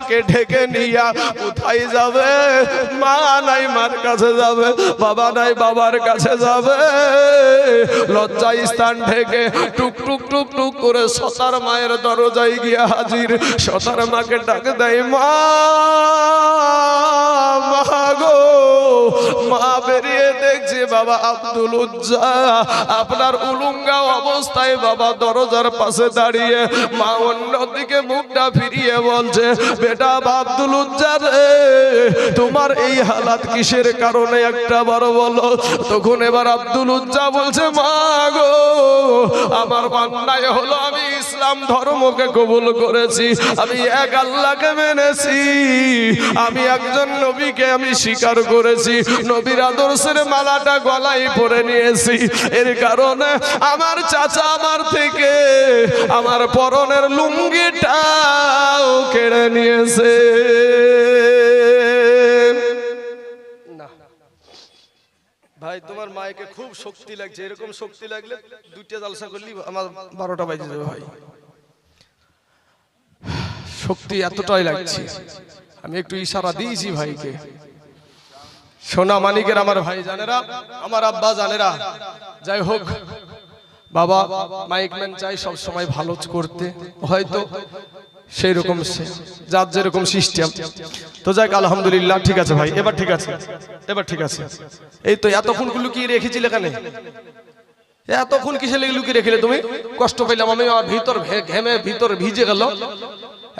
মাকে ঢেকে নিয়া কোথায় যাবে? মা নাই মার কাছে যাবে, বাবা নাই বাবার কাছে যাবে। লজ্জা স্থান ঢেকে টুক টুক টুক টুক করে সতার মায়ের দরজায় গিয়া হাজির। সতার মাকে ডাক দেয়, মা গো। মা বেরিয়ে দেখছে বাবা আব্দুল উজ্জা আপনার উলুঙ্গা অবস্থায় বাবা দরজার পাশে দাঁড়িয়ে। মা অন্যদিকে মুখটা ফিরিয়ে বলছে, বেটা আব্দুল উজ্জা রে, তোমার এই হালাত কিসের কারণে একটা বার বলো। তখন এবার আব্দুল উজ্জা বলছে, মা গো আমার অন্যায় হলো, আমি ইসলাম ধর্মকে কবুল করেছি, আমি এক আল্লাহকে মেনেছি, আমি একজন নবীকে আমি স্বীকার করেছি, নবীর আদর্শের মালাটা গলায় পরে নিয়েছি। এর কারণে আমার চাচা আমার থেকে আমার পরনের লুঙ্গিটাও কেড়ে নিয়েছে। ভাই তোমার মায়েকে খুব শক্তি লাগছে, এরকম শক্তি লাগলে দুইটা জালসা করলি আমার 12টা বাজে যাবে ভাই। শক্তি এতটাই লাগছে, আমি একটু ইশারা দিয়েছি ভাইকে। সোনা মানিকের আমার ভাই জানেরা, আমার আব্বা জানেরা, যাই হোক বাবা মাইকম্যান চাই সব সময় ভালো করতে, হয়তো সেই রকম যার যেরকম সিস্টেম। তো যাক আলহামদুলিল্লাহ, ঠিক আছে ভাই, এবার ঠিক আছে, এবার ঠিক আছে। এই তো এতক্ষণ লুকিয়ে রেখেছিলে এখানে, এতক্ষণ কিসে লুকিয়ে রেখেলে তুমি? কষ্ট পেলাম আমি, ভিতর ঘেমে ভিতর ভিজে গেল,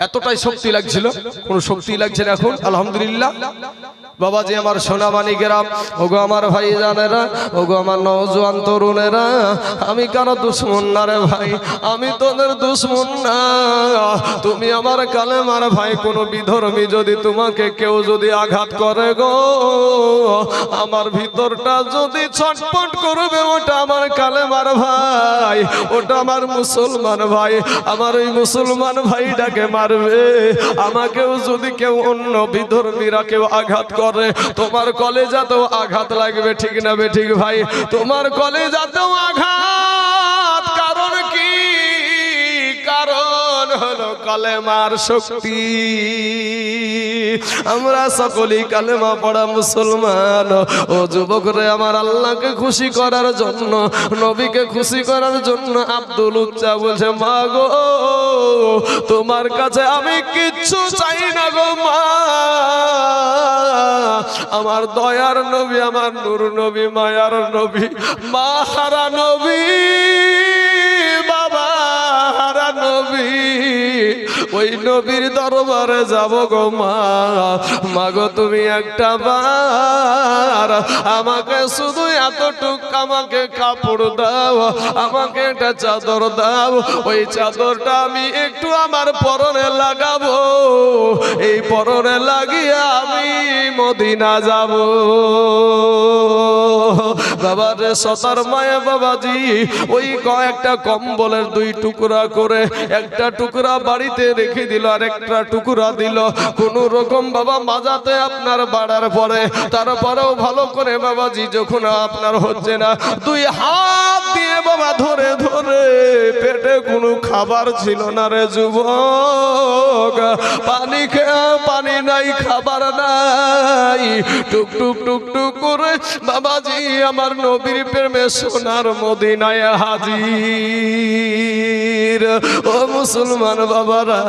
এতটাই শক্তি লাগছিল, কোনো শক্তি লাগছে না এখন আলহামদুলিল্লাহ। বাবাজি আমার সোনা মানিকেরা, ওগো আমার ভাই জানেরা, ওগো আমার নওজোয়ান তরুণেরা, আমি কারো দুশ্মন না রে ভাই, আমি তোদের দুশ্মন না। তুমি আমার কালেমার ভাই, কোনো বিধর্মী যদি তোমাকে কেউ যদি আঘাত করে গো, আমার ভিতরটা যদি ছটফট করবে, ওটা আমার কালেমার ভাই, ওটা আমার মুসলমান ভাই, আমার ওই মুসলমান ভাইটাকে মারবে। আমাকেও যদি কেউ অন্য বিধর্মীরা কেউ আঘাত করে, তোমার কলেজাতেও আঘাত লাগবে, ঠিক না বে ঠিক ভাই? তোমার কলেজাতেও আঘাত, কারণ কি? কারণ হলো কালেমার শক্তি। আমরা সকলেই কালেমা পড়া মুসলমান। ও যুবকরে, আমার আল্লাহকে খুশি করার জন্য, নবীকে খুশি করার জন্য আব্দুল উজ্জা বলছে, মা গো তোমার কাছে আমি কিচ্ছু চাই না গো মা, আমার দয়ার নবী, আমার নূর নবী, মায়ার নবী, মা হারা নবী, বাবা হারা নবী, ওই নবীর দরবারে যাব গো মা। মাগো তুমি একটা বার আমাকে শুধু এতটুক আমাকে কাপড় দাও, আমাকে একটা চাদর দাও, ওই চাদরটা আমি একটু আমার পরনে লাগাবো, এই পরনে লাগিয়ে আমি মদিনা যাব। বাবারে সতার মায়ে বাবাজি ওই কয়েকটা কম্বলের 2 টুকরা করে, একটা টুকরা বাড়িতে রেখে দিল, আর একটা টুকরা দিল কোন রকম বাবা মাজাতে আপনার বাড়ার পরে। তারপরেও ভালো করে বাবাজি যখন আপনার হচ্ছে না, 2 হাত দিয়ে বাবা ধরে ধরে, পেটে কোনো খাবার ছিল না রে যুবক, পানি খেয়ে পানি নাই, খাবার নাই, টুক টুক টুক টুক করে বাবাজি আমার নবীর প্রেমে সোনার মদিনায় হাজির। ও মুসলমান বাবারা,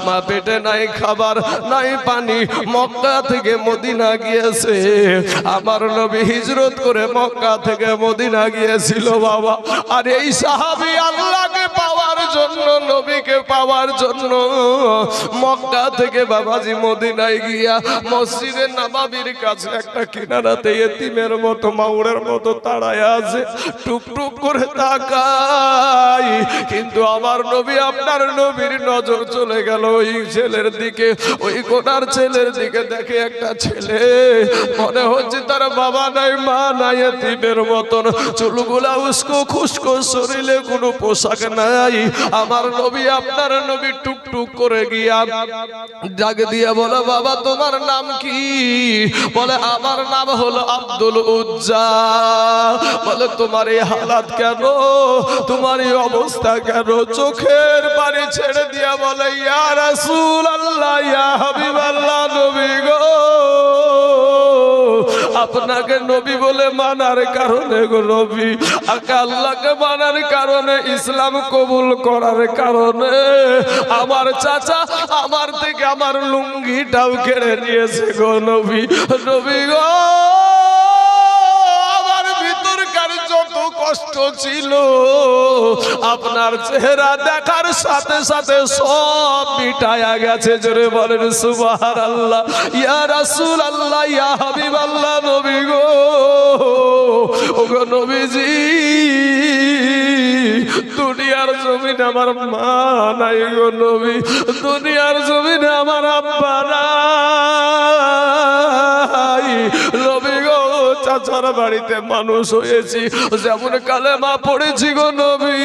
মা পেটে নাই খাবার নাই পানি, মক্কা থেকে মদিনা গিয়েছে, আমার নবী হিজরত করে মক্কা থেকে মদিনা গিয়েছিল বাবা। আর এই সাহাবী আল্লাহকে পাওয়ার জন্য, নবীকে পাওয়ার জন্য মক্কা থেকে বাবাজি মদিনায় গিয়া মসজিদে নববীর কাছে একটা কিনারাতে এতিমের মতো, মাউরের মতো দাঁড়ায় আছে, টুক টুক করে তাকাই, কিন্তু আমার নবী, আপনার নবীর নজর চলে গেল ওই ছেলের দিকে, ওই কোনার ছেলের দিকে। দেখে একটা ছেলে, মনে হচ্ছে তার বাবা নাই মা নাই, এতিমের মতন, চুলগুলা উস্কো খুস্কো, শরীরে কোনো পোশাক নাই। আমার নবী, আপনার নবী টুক টুক করে গিয়া ডাক দিয়া বলে, বাবা তোমার নাম কি? বলে আমার নাম হলো আব্দুল উজ্জা। বলে তোমার এই হালাত কেন, তোমার এই অবস্থা কেন? চোখের পানি ছেড়ে দিয়া বলে, ইয়া রাসূলুল্লাহ, ইয়া আপনাকে নবী বলে মানার কারণে গো নবী, আল্লাহকে মানার কারণে, ইসলাম কবুল করার কারণে আমার চাচা আমার থেকে আমার লুঙ্গিটাও কেড়ে নিয়েছে গো নবী। নবী গো, আমার ভিতরকার যত কষ্ট ছিল আপনার চেহারা দেখার সাথে সাথে সব মিটায়া গেছে। জোরে বলেন সুবহানাল্লাহ। ইয়া রাসূলুল্লাহ, ইয়া হাবিবাল্লাহ, নবী গো, ওগো নবীজি, দুনিয়ার জমিনে আমার মা নাই গো নবী, দুনিয়ার জমিনে আমার আব্বা নাই নবী গো। চাচার বাড়িতে মানুষ হয়েছি, যেমন কালেমা পড়েছি গো নবী,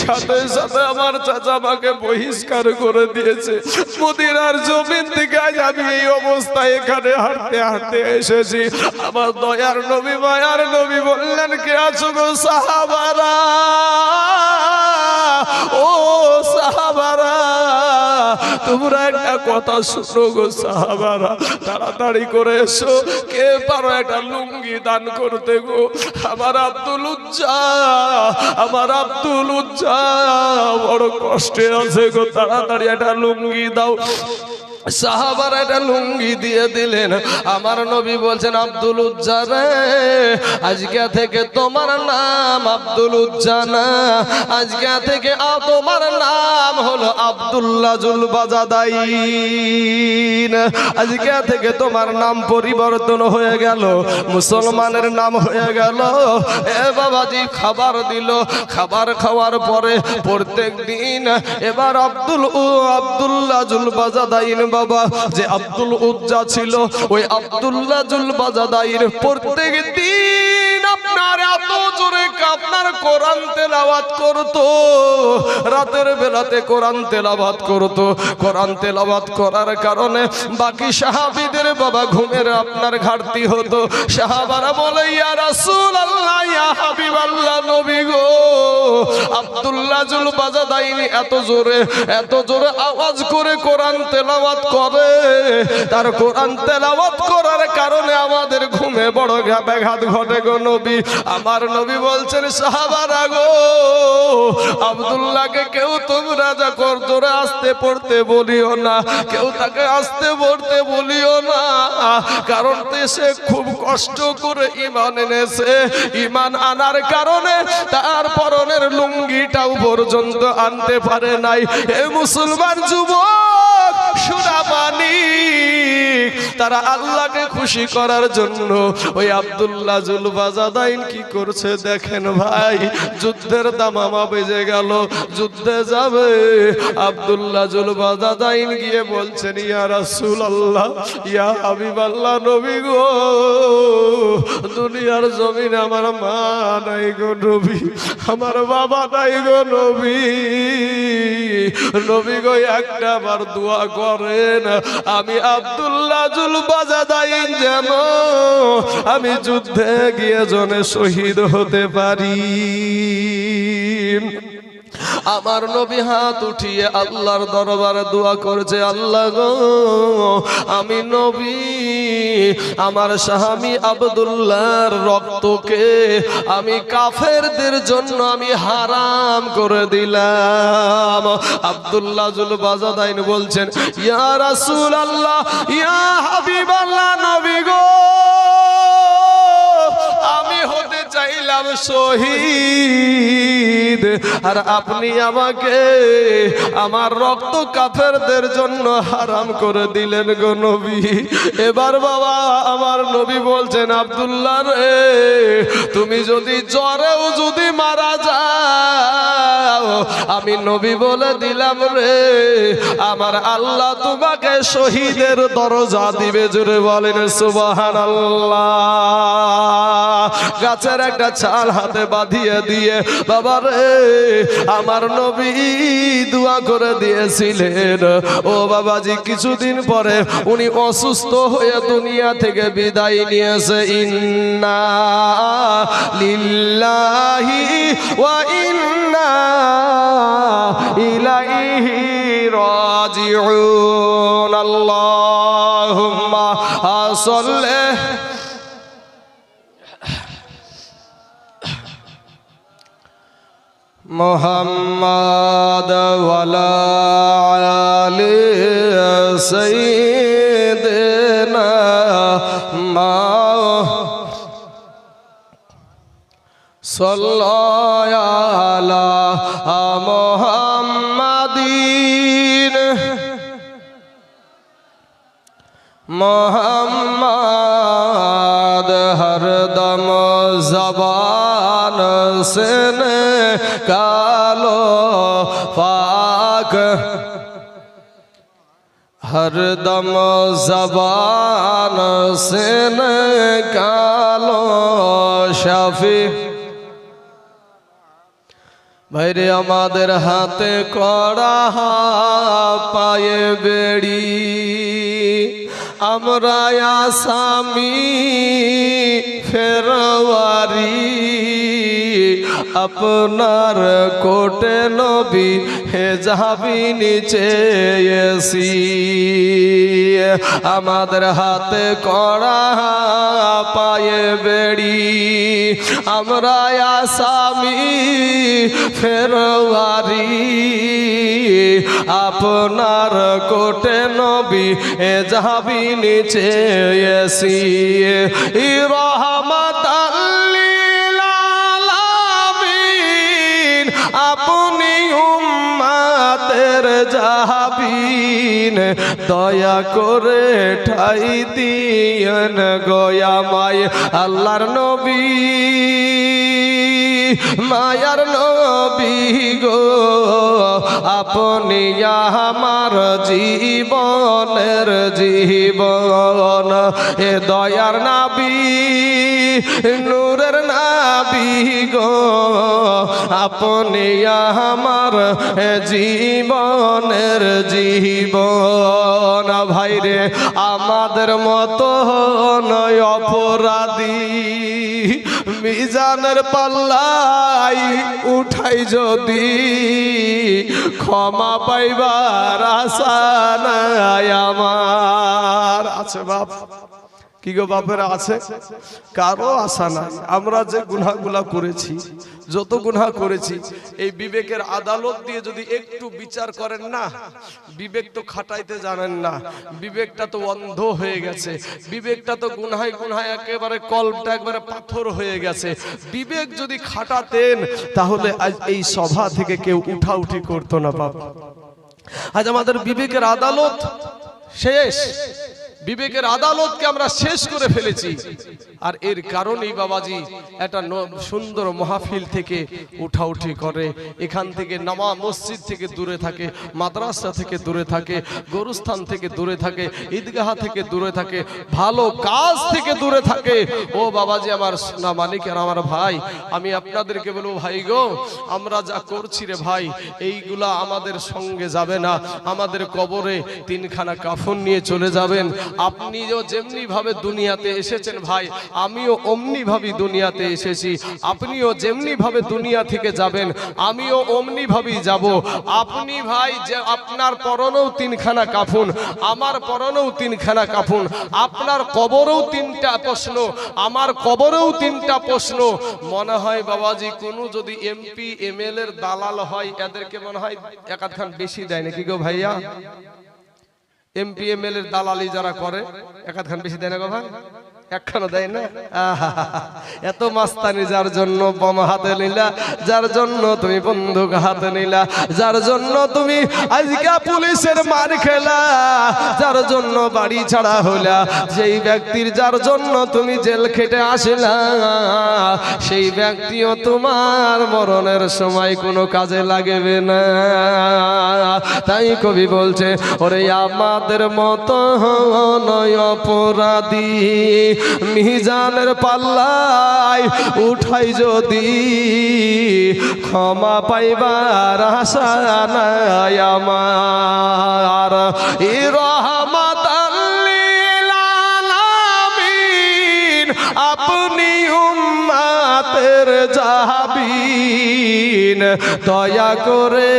সাথে সাথে আমার চাচা আমাকে বহিষ্কার করে দিয়েছে। মদিনার জমিন থেকে আজ আমি এই অবস্থায় এখানে হাঁটতে হাঁটতে এসেছি। আমার দয়ার নবী, মায়ার নবী বললেন, কে আছো গো? সাহাবারা, ও সাহাবারা, তোমরা একটা কথা শুনো গো সাহাবারা, তাড়াতাড়ি করে এসো, কে পারো একটা লুঙ্গি দান করতে গো? আমার আব্দুল উজ্জা, আমার আব্দুল উজ্জা বড় কষ্টে আছে গো, তাড়াতাড়ি একটা লুঙ্গি দাও। সাহাবারা একটা লুঙ্গি দিয়ে দিলেন। আমার নবী বলছেন, আব্দুল উজ্জা রে, আজকে থেকে তোমার নাম আব্দুল উজ্জা না, আজকে থেকে তোমার নাম হলো আব্দুল্লাহ জুল বাজাদাইন। আজকে থেকে তোমার নাম পরিবর্তন হয়ে গেল, মুসলমানের নাম হয়ে গেল। এ বাবাজি খাবার দিল, খাবার খাওয়ার পরে প্রত্যেক দিন এবার আব্দুল্লাহ জুল বাজাদাইন বাবা, যে আব্দুল উজ্জা ছিল, ওই আব্দুল্লাহ জুল বাজাদাইন প্রত্যেক দিন আপনার এত জোরে আপনার কোরআন তেলাওয়াত করতো, রাতের বেলাতে কোরআন তেলাওয়াত করতো। কোরআন তেলাওয়াত করার কারণে বাকি সাহাবীদের বাবা ঘুমের আপনার ঘাটতি হতো। সাহাবারা বলে, ইয়া রাসূলুল্লাহ, ইয়া হাবিবাল্লাহ, নবী গো, আব্দুল্লাহ জুল বাজাদাইন এত জোরে আওয়াজ করে কোরআন তেলাওয়াত করে, তার কোরআন তেলাওয়াত করার কারণে আমাদের ঘুমে বড় ব্যাঘাত ঘটে গো নবী। আমার নবী বলছেন, সাহাবারা গো, আব্দুল্লাহকে কেউ তোমরা যা কর জোরে আসতে পড়তে বলিও না, কেউ তাকে আসতে পড়তে বলিও না, কারণ সে খুব কষ্ট করে ঈমান এনেছে। ঈমান আনার কারণে তার পরনের লুঙ্গিটাও পর্যন্ত আনতে পারে নাই। এ মুসলমান যুবক সুরাবানি, তারা আল্লাহকে খুশি করার জন্য ওই আব্দুল্লাহ জুল বাজাদাইন কি করছে দেখেন ভাই। যুদ্ধের দামামা বেজে গেল, যুদ্ধে যাবে। আব্দুল্লাহ জুল বাজাদাইন গিয়ে বলছেন, ইয়া রাসূলুল্লাহ, ইয়া হাবিবাল্লাহ, নবী গো, দুনিয়ার জমিনে আমার মা নাই গো নবী, আমার বাবা নাই গো নবী, নবী গো একটা বার দোয়া করেন, আমি আব্দুল্লাহ জুল বাজাদাইন যেন আমি যুদ্ধে গিয়ে জনে শহীদ হতে পারি। আমার নবী হাত উঠিয়ে আল্লাহর দরবারে দোয়া করছে, আল্লাহ গো, আমি নবী আমার স্বামী আব্দুল্লাহর রক্তকে আমি কাফেরদের জন্য আমি হারাম করে দিলাম। আব্দুল্লাহ জুল বাজাদাইন বলছেন, ইয়া রাসূলুল্লাহ, ইয়া হাবিবাল্লাহ, নবী গো, আমি হতে চাইলাম শহীদ, আর আপনি আমাকে আমার রক্ত কাফেরদের জন্য হারাম করে দিলেন গো নবী। এবার বাবা আমার নবী বলছেন, আব্দুল্লাহ রে, তুমি যদি জ্বরেও যদি মারা যাও, আমি নবী বলে দিলাম রে, আমার আল্লাহ তোমাকে শহীদের দরজা দিবে। জোরে বলেন সুবহানাল্লাহ। গাছের একটা ছাল হাতে বাঁধিয়ে দিয়ে বাবা রে, আমার নবী দোয়া করে দিয়েছিলেন। ও বাবাজি, কিছুদিন পরে উনি অসুস্থ হয়ে দুনিয়া থেকে বিদায় নিয়েছে। ইন্না লিল্লাহি ওয়া ইন্না ইলাইহি রাজিউন। আল্লাহুম্মা সাল্লি মুহাম্মদ ওয়ালা আলি সাইয়্যিদিনা সাল্লাল্লাহু আলা মুহাম্মাদিন মোহাম্মদ হরদম জবান से निकालो पाक हरदम जबान से निकालो शाफी ভাইরে আমাদের হাতে করা পায়ে বেড়ি আমরা আসামি ফেরওয়ারি আপনার কোটে নবী হেজাবি নিচে এসি আমাদের হাতে করা পায়ে বেড়ি আমরা আসামি ফেরওয়ারি আপনার কোটে নবী হেজাবি নিচে এসি রহমতাল লিল আলামিন আপনি উম্মতের জাহাবিন দয়া করে ঠাই দিয়েন গোয়ামায় আল্লাহর নবী মায়ার নবী গো আপনি আমার জীবনের জীবন এ দয়ার নবী নূরের নবী গো আপনি আমার জীবনের জীবন ভাইরে আমাদের মতো নয় অপরাধী মিজানের পাল্লাই উঠাই যদি ক্ষমা পাইবার আশা নাই আমার আছে বাপ কি গো বাপেরা আছে কারো আশা নাই আমরা যে গুনাহগুলা করেছি যত গুনাহ করেছি এই বিবেকের আদালত দিয়ে যদি একটু বিচার করেন না বিবেক তো খাটাইতে জানেন না বিবেকটা তো অন্ধ হয়ে গেছে বিবেকটা তো গুনাহে গুনাহে একেবারে কলবটা একবারে পাথর হয়ে গেছে বিবেক যদি খাটাতেন তাহলে আজ এই সভা থেকে কেউ উঠাউঠি করতো না বাপ আজ আমাদের বিবেকের আদালত শেষ বিবেকের আদালতকে আমরা শেষ করে ফেলেছি আর এর কারণেই বাবাজি একটা সুন্দর মাহফিল থেকে উঠাউঠি করে এখান থেকে নামা মসজিদ থেকে দূরে থাকে মাদ্রাসা থেকে দূরে থাকে গরুস্থান থেকে দূরে থাকে ঈদগাহ থেকে দূরে থাকে ভালো কাজ থেকে দূরে থাকে ও বাবাজি আমার সোনা মানিক আর আমার ভাই আমি আপনাদেরকে বলবো ভাই গো আমরা যা করছি রে ভাই এইগুলা আমাদের সঙ্গে যাবে না আমাদের কবরে তিনখানা কাফন নিয়ে চলে যাবেন আপনিও যেমনি ভাবে দুনিয়াতে এসেছেন ভাই আমিও অমনি ভাবে দুনিয়াতে এসেছি আপনিও যেমনি ভাবে দুনিয়া থেকে যাবেন আমিও অমনি ভাবেই যাব আপনি ভাই যে আপনার পরনেও তিনখানা কাফন আমার পরনেও তিনখানা কাফন আপনার কবরেও তিনটা প্রশ্ন আমার কবরেও তিনটা প্রশ্ন মনে হয় বাবাজি কোনো যদি এমপি এমএলএ এর দালাল হয় এদেরকে মনে হয় একাধখান বেশি দেয় নাকি গো ভাইয়া এমপি এমএলএ এর দালালি যারা করে একাধখান বেশি দেয় না গো ভাই একখানো দেয় না এত মাস্তানি যার জন্য বোমা হাতে নিলা যার জন্য তুমি বন্দুক হাতে নিলা যার জন্য তুমি আজকে পুলিশের মার খেলা যার জন্য বাড়ি ছাড়া হইলা সেই ব্যক্তির যার জন্য তুমি জেল খেটে আসলা সেই ব্যক্তিও তোমার মরণের সময় কোনো কাজে লাগবে না তাই কবি বলছে ওরে আমাদের মতো নয় অপরাধী মিজানের পাল্লাই উঠাই যদি ক্ষমা পাইবার আশা নাই আমার রহমতাল লিল আলামিন আপনি উম্মতের জাহাবিন দয়া করে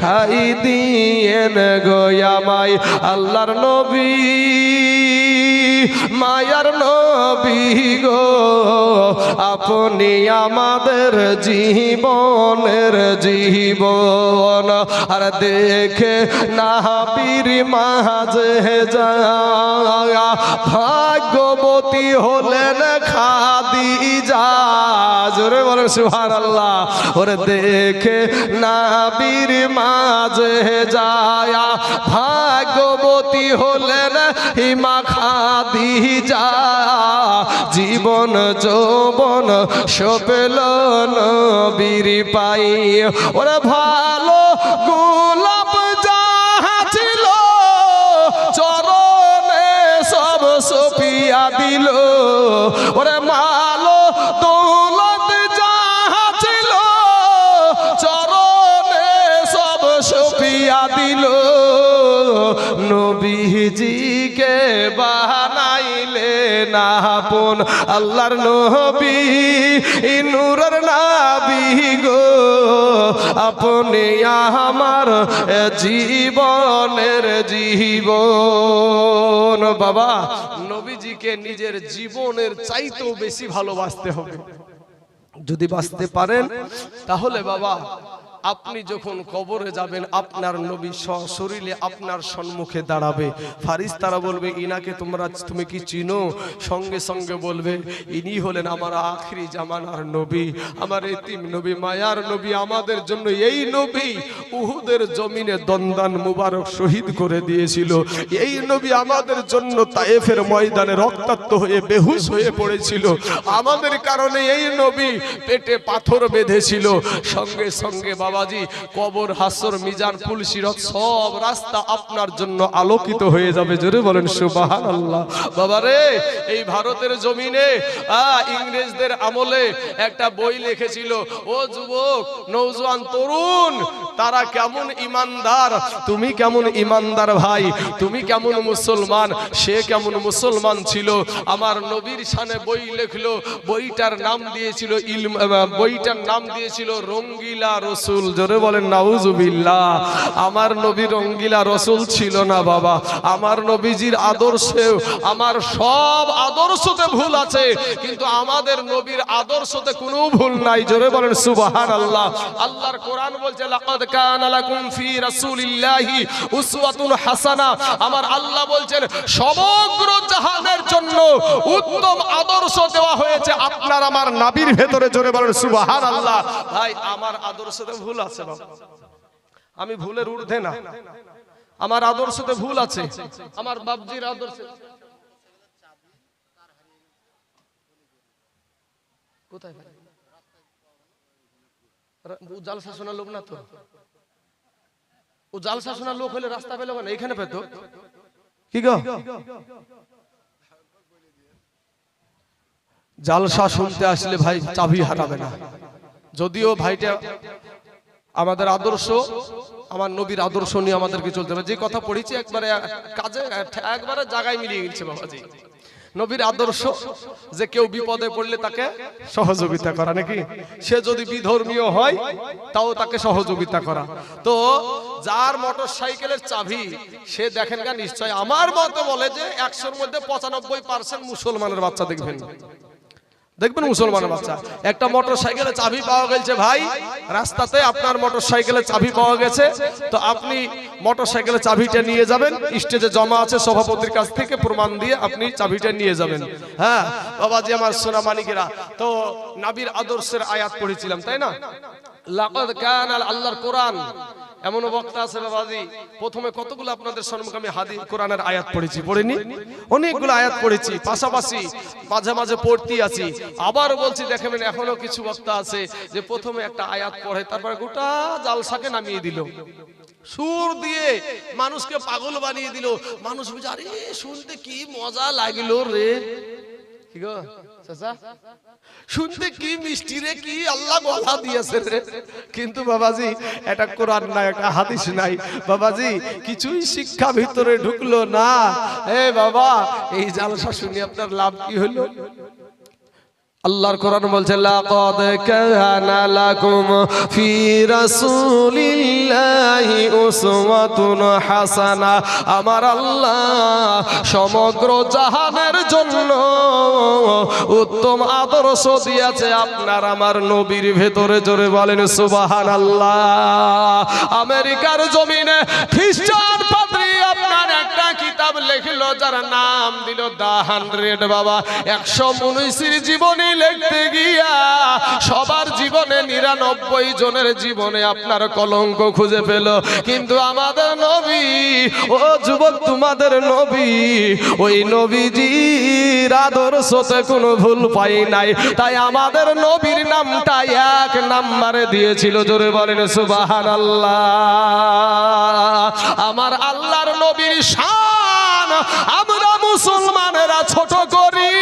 ঠাই দিয়েন গো আমায় আল্লাহর নবী মায়ার নবী গো আপনি আমাদের জীবনের জীবন আর দেখে নাবির মাঝে যায় ভাগ্যবতী হলেন খাদিজা জোরে বলেন সুবহানাল্লাহ ওরে দেখে নাবির মাঝে যায় ভাগ্যবতী হলেন হিমা খাদিজা জীবন যৌবন সপেল নবীর পাই ওরে ভালো গোলাপ যাহা ছিল চরণে সব সপিয়া দিল ওরে মালো দৌলত যাহা ছিল চরণে সব সপিয়া দিল নবীজিকে বানাইলেন আপন আল্লাহর নবী নূরের নবী গো আপনি আমার জীবনের জীবন বাবা নবীজিকে নিজের জীবনের চাইতেও বেশি ভালোবাসতে হবে যদি বাঁচতে পারেন তাহলে বাবা আপনি যখন কবরে যাবেন আপনার নবী সশরীরে আপনার সম্মুখে দাঁড়াবে ফারিস্তারা বলবে ইনাকে তুমি কি চিনো সঙ্গে সঙ্গে বলবে ইনি হলেন আমার আখিরি জামানার নবী আমার এতিম নবী মায়ার নবী আমাদের জন্য এই নবী উহুদের জমিনে দন্দান মুবারক শহীদ করে দিয়েছিল এই নবী আমাদের জন্য তায়েফের ময়দানে রক্তাক্ত হয়ে বেহুশ হয়ে পড়েছিল আমাদের কারণে এই নবী পেটে পাথর বেঁধেছিল সঙ্গে সঙ্গে বাবাজি কবর হাসর মিজান পুল সিরাত সব রাস্তা আপনার জন্য আলোকিত হয়ে যাবে জোরে বলেন সুবহানাল্লাহ বাবারে এই ভারতের জমিনে ইংরেজদের আমলে একটা বই লিখেছিল ও যুবক নওজোয়ান তরুণ তারা কেমন ইমানদার তুমি কেমন ইমানদার ভাই তুমি কেমন মুসলমান সে কেমন মুসলমান ছিল আমার নবীর শানে বই লিখলো বইটার নাম দিয়েছিল বইটার নাম দিয়েছিল রঙ্গিলা রসুল জোরে বলেন নাউজুবিল্লাহ আমার নবী রঙ্গিলা রসুল ছিল না বাবা আমার নবীজির আদর্শে আমার সব আদর্শতে ভুল আছে কিন্তু আমাদের নবীর আদর্শতে কোনো ভুল নাই জোরে বলেন সুবহানাল্লাহ আল্লাহর কোরআন বলছে লাকাদ কানা লাকুম ফি রাসূলিল্লাহি উসওয়াতুন হাসানা আমার আল্লাহ বলছেন সমগ্র জাহানের জন্য উত্তম আদর্শ দেওয়া হয়েছে আপনার আমার নবীর ভেতরে জোরে বলেন সুবহানাল্লাহ ভাই আমার আদর্শতে ভুল আছে বাবা আমি ভুলের ঊর্ধ্বে না আমার আদর্শতে ভুল আছে আমার বাপজির আদর্শে কোথায় ভাই ও জালসা শোনা লোক না তো ও জালসা শোনা লোক হলে রাস্তা পেল না এখানে পেতো কি গো জালসা শুনতে আসলে ভাই চাবি হারাবে না যদিও ভাইটা আমাদের আদর্শ আমার নবীর আদর্শ নিয়ে আমাদেরকে চলতে হবে যে কথা পড়েছি একবারে কাজে একবারে জায়গায় মিলিয়ে গেছে বাবাজি নবীর আদর্শ যে কেউ বিপদে পড়লে তাকে সহযোগিতা করা নাকি সে যদি বিধর্মীয় হয় তাও তাকে সহযোগিতা করা তো যার মোটরসাইকেলের চাবি সে দেখেন না নিশ্চয় আমার মতে বলে যে 100-র মধ্যে 95% মুসলমানের বাচ্চা দেখবেন দেখবেন মুসলমানের বাচ্চা একটা মোটরসাইকেলের চাবি পাওয়া গেছে ভাই রাস্তাতে আপনার মোটরসাইকেলের চাবি পাওয়া গেছে তো আপনি মোটরসাইকেলের চাবিটা নিয়ে যাবেন স্টেজে জমা আছে সভাপতির কাছ থেকে প্রমাণ দিয়ে আপনি চাবিটা নিয়ে যাবেন হ্যাঁ বাবাজি আমার সোনা মানিকেরা তো নবীর আদর্শের আয়াত পড়েছিলাম তাই না লাকাদ কানা আল্লাহর কোরআন এমন বক্তা আছে বাবাজি প্রথমে কতগুলো আপনাদের সম্মুখে আমি হাদিস কোরআনের আয়াত পড়েছি পড়িনি অনেকগুলো আয়াত পড়েছি পাশাপাশি মাঝে মাঝে পড়তেই আছি আবার বলছি দেখেন এখনো কিছু বক্তা আছে যে প্রথমে একটা আয়াত পড়ে তারপর গোটা জালসাকে নামিয়ে দিল সুর দিয়ে মানুষকে পাগল বানিয়ে দিল মানুষ বুঝে আরে শুনতে কি মজা লাগলো রে কি গো চাচা শুনতে কি মিষ্টি রে কি আল্লাহ গলা দিয়েছে রে কিন্তু বাবাজি এটা কোরআন না একটা হাদিস নাই বাবাজি কিছুই শিক্ষা ভিতরে ঢুকলো না এ বাবা এই জালসা শুনে আপনার লাভ কি হলো আল্লাহর কোরআন বলছে লাকাদ কানা লাকুম ফি রাসূলিল্লাহি উসওয়াতুন হাসানা। আমার আল্লাহ সমগ্র জাহানের জন্য উত্তম আদর্শ দিয়েছে আপনার আমার নবীর ভেতরে। জোরে বলেন সুবহানাল্লাহ। আমেরিকার জমিনে খ্রিস্টান পাদ্রী আপনার একটা কিতাব লিখলো, যার নাম দিল দা 100। বাবা 119 জীবনী লিখতে গিয়া সবার জীবনে 99 জনের জীবনে আপনার কলঙ্ক খুঁজে পেল, কিন্তু আমাদের নবী, ও যুবক তোমাদের নবী, ওই নবীজির আদর্শতে কোনো ভুল পাই নাই। তাই আমাদের নবীর নামটা 1 নম্বরে দিয়েছিল। জোরে বলেন সুবহানাল্লাহ। আমার আল্লাহর নবীর শান আমরা মুসলমানেরা ছোট করি,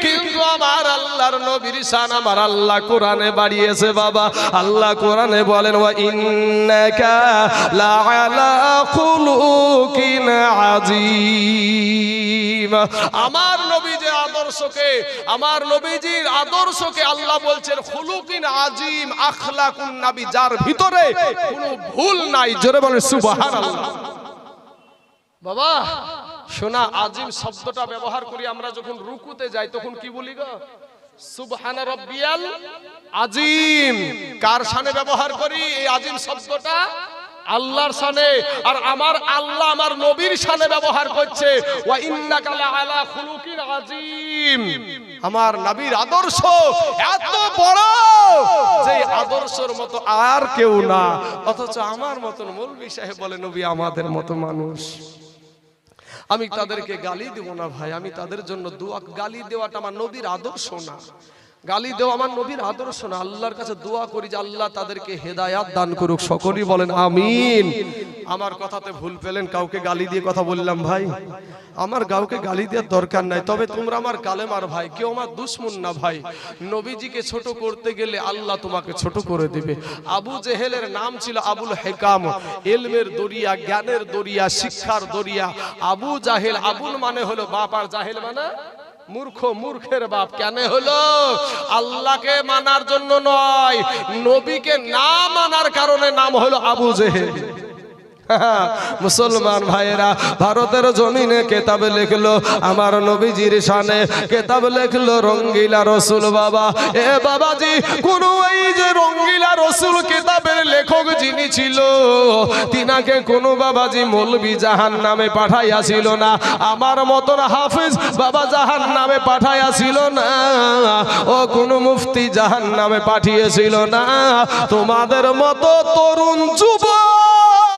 কিন্তু আমার আল্লাহর নবীর শান আমার আল্লাহ কোরআনে বাড়িয়েছে। বাবা আল্লাহ কোরআনে বলেন ওয়া ইন্নাকা লাআলা খুলুকিন আযীম। আমার নবীজির আদর্শকে, আমার নবীজির আদর্শকে আল্লাহ বলছেন খুলুকিন আযীম, আখলাকুন নবী, যার ভিতরে কোনো ভুল নাই। জোরে বলেন সুবহানাল্লাহ। বাবা শোনা, আজিম শব্দটা ব্যবহার করি আমরা যখন রুকুতে যাই, তখন কি বলি গো? সুবহানা রাব্বিয়াল আজিম। কার শানে ব্যবহার করি এই আজিম শব্দটা? আল্লাহর শানে। আর আমার আল্লাহ আমার নবীর শানে ব্যবহার করছে ওয়া ইন্নাকা লাআলা খুলুকিন আযীম। আমার নবীর আদর্শ এত বড় যে আদর্শের মতো আর কেউ না, অথচ আমার মতন মৌলভী সাহেব বলে নবী আমাদের মতো মানুষ। আমি তাদেরকে গালি দেব না ভাই, আমি তাদের জন্য দোয়া। গালি দেওয়াটা আমার নবীর আদর্শ না, গালি দেওয়া আমার নবীর আদর্শ না। আল্লাহর কাছে দোয়া করি যে আল্লাহ তাদেরকে হেদায়াত দান করুক। সকলেই বলেন আমিন। আমার কথাতে ভুল পেলেন, কাউকে গালি দিয়ে কথা বললাম ভাই, আমার কাউকে গালি দেওয়ার দরকার নাই। তবে তোমরা আমার কালেমার ভাই, কেউ আমার দুশমন না ভাই। নবীজিকে ছোট করতে গেলে আল্লাহ তোমাকে ছোট করে দিবে। আবু জেহেলের নাম ছিল আবুল হেকাম, ইলমের দরিয়া, জ্ঞানের দরিয়া, শিক্ষার দরিয়া। আবু জাহেল, আবুল মানে হলো বাপ, আর জাহেল মানে মূর্খ, মূর্খের বাপ। কেন হলো? আল্লাহকে মানার জন্য নয়, নবীকে না মানার কারণে নাম হলো আবু জেহেল। মুসলমান ভাইয়েরা, ভারতের জমিনে কেতাব লিখলো আমার নবীজির শানে, কেতাব লিখলো রঙ্গিলা রসুল। বাবা এ বাবাজি, কোন এই যে রঙ্গিলা রসুল কেতাবের লেখক যিনি ছিল, তিনাকে কোন বাবাজি মৌলবি জাহান নামে পাঠাইয়াছিল না। আমার মতন হাফিজ বাবা জাহান নামে পাঠাইয়াছিল না, ও কোন মুফতি জাহান নামে পাঠিয়েছিল না। তোমাদের মতো তরুণ যুবক